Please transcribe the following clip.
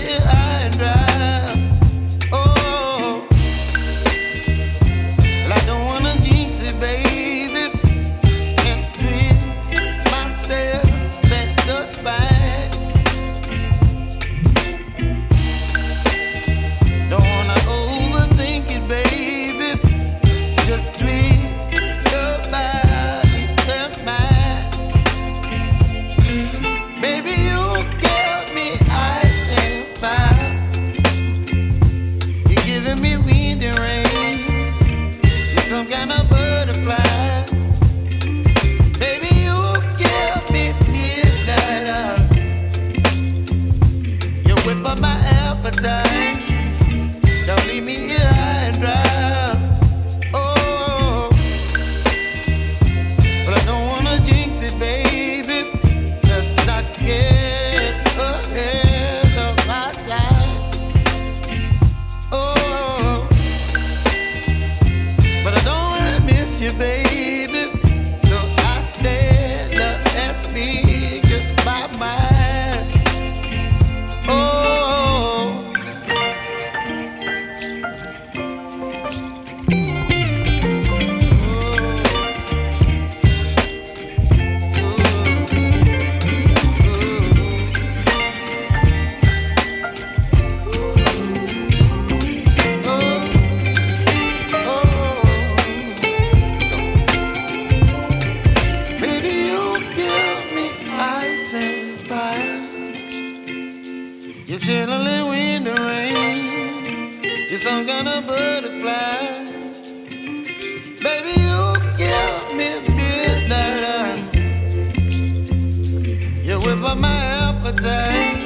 here high and dry. Oh, well, I don't wanna jinx it, baby, and twist myself at the spine. Don't wanna overthink it, baby. It's just twist your body and mine. Baby, you give me ice and fire. You're giving me wind and rain. You're some kind of butterfly. Baby, you give me midnight. You whip up my appetite. Don't leave me here high and dry. Oh, but I don't wanna jinx it, baby. Let's not get ahead of my time. Oh, but I don't wanna miss you, baby. So I stand up and speak my mind. Oh. You're chilling wind and rain. You're some kind of butterfly. Baby, you give me midnight. You whip up my appetite.